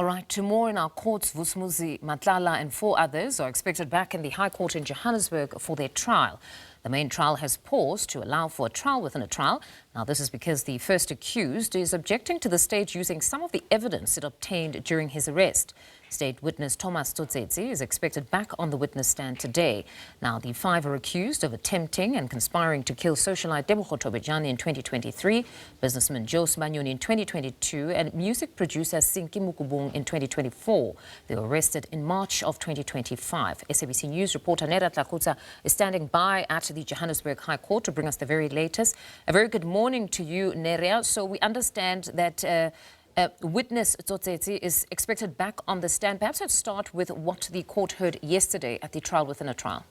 All right, two more in our courts. Vusimuzi Matlala and 4 others are expected back in the High Court in Johannesburg for their trial. The main trial has paused to allow for a trial within a trial. Now, this is because the first accused is objecting to the state using some of the evidence it obtained during his arrest. State witness Thomas Tsotetsi is expected back on the witness stand today. Now, the 5 are accused of attempting and conspiring to kill socialite Tebogo Thobejane in 2023, businessman Joe Sibanyoni in 2022, and music producer Seunkie Mokubung in 2024. They were arrested in March of 2025. SABC News reporter Matlala is standing by at the Johannesburg High Court to bring us the very latest. A very good morning to you, Nerea. So we understand that witness Tsotetsi is expected back on the stand. Perhaps let's start with what the court heard yesterday at the trial within a trial.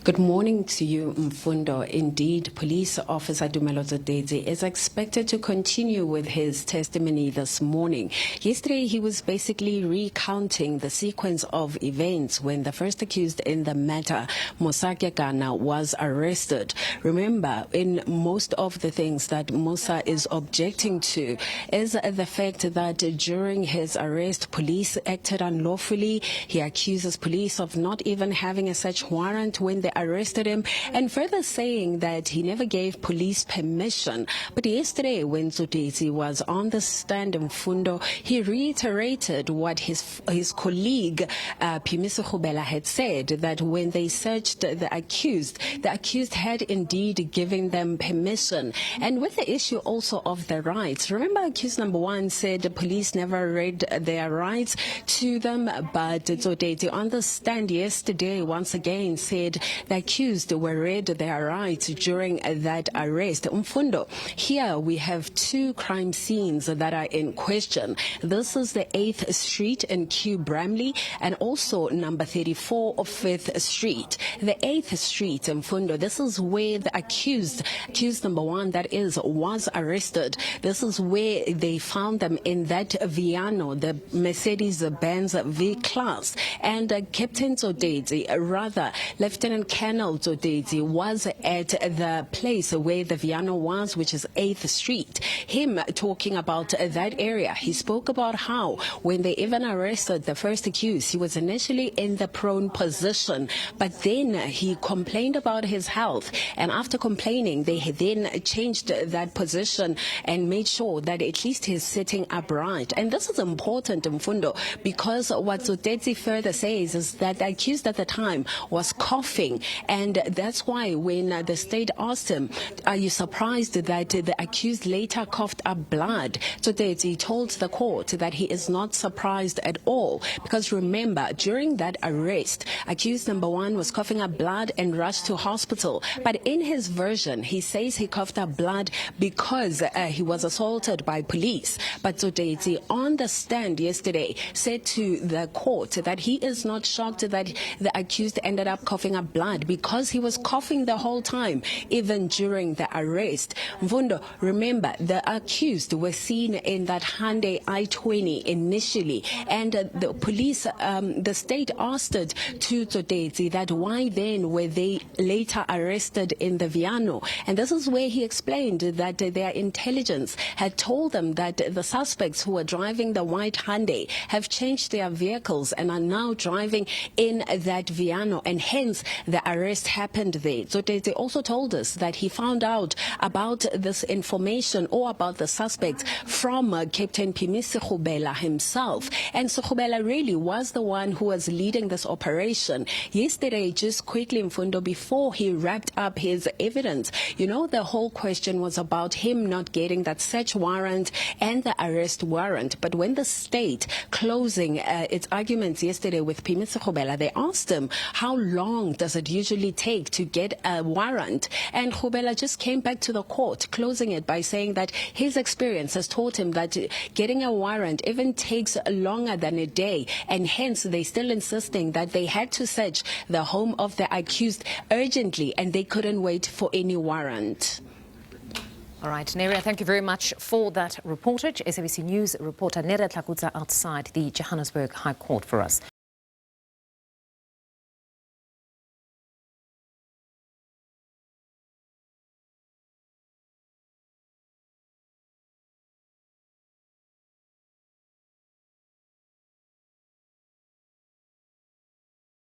Good morning to you, Mfundo. Indeed, Police Officer Matlala Tsotetsi is expected to continue with his testimony this morning. Yesterday, he was basically recounting the sequence of events when the first accused in the matter, Musa Gana, was arrested. Remember, in most of the things that Musa is objecting to is the fact that during his arrest, police acted unlawfully. He accuses police of not even having a search warrant when they arrested him, and further saying that he never gave police permission. But yesterday, when Tsotetsi was on the stand in Mfundo, he reiterated what his colleague Vusimuzi had said, that when they searched the accused had indeed given them permission. And with the issue also of the rights, remember, accused number 1 said the police never read their rights to them, but Tsotetsi on the stand yesterday once again said the accused were read their rights during that arrest. Mfundo, here we have 2 crime scenes that are in question. This is the 8th Street in Q Bramley and also number 34 of 5th Street. The 8th Street, Mfundo, this is where the accused number 1, that is, was arrested. This is where they found them in that Viano, the Mercedes-Benz V-Class. And Captain Tsotetsi, rather, Lieutenant Colonel Tsotetsi, was at the place where the Viano was, which is 8th Street. Him talking about that area, he spoke about how when they even arrested the first accused, he was initially in the prone position, but then he complained about his health, and after complaining, they then changed that position and made sure that at least he's sitting upright. And this is important, Mfundo, because what Tsotetsi further says is that the accused at the time was coughing, and that's why when the state asked him, are you surprised that the accused later coughed up blood? Tsotetsi told the court that he is not surprised at all, because remember, during that arrest, accused number 1 was coughing up blood and rushed to hospital. But in his version, he says he coughed up blood because he was assaulted by police. But Tsotetsi on the stand yesterday said to the court that he is not shocked that the accused ended up coughing up blood because he was coughing the whole time, even during the arrest. Mfundo, remember, the accused was seen in that Hyundai i20 initially, and the police, the state asked it to Tsotetsi that why then were they later arrested in the Viano? And this is where he explained that their intelligence had told them that the suspects who were driving the white Hyundai have changed their vehicles and are now driving in that Viano, and hence the arrest happened there. Tsotetsi also told us that he found out about this information or about the suspects from Captain Vusimuzi himself. And Vusimuzi really was the one who was leading this operation. Yesterday, just quickly, Mfundo, before he wrapped up his evidence, you know, the whole question was about him not getting that search warrant and the arrest warrant. But when the state closing its arguments yesterday with Vusimuzi, they asked him, how long does it usually take to get a warrant? And Khubela just came back to the court, closing it by saying that his experience has taught him that getting a warrant even takes longer than a day, and hence they still insisting that they had to search the home of the accused urgently and they couldn't wait for any warrant. All right, Nerea, thank you very much for that reportage. SABC News reporter Matlala outside the Johannesburg High Court for us.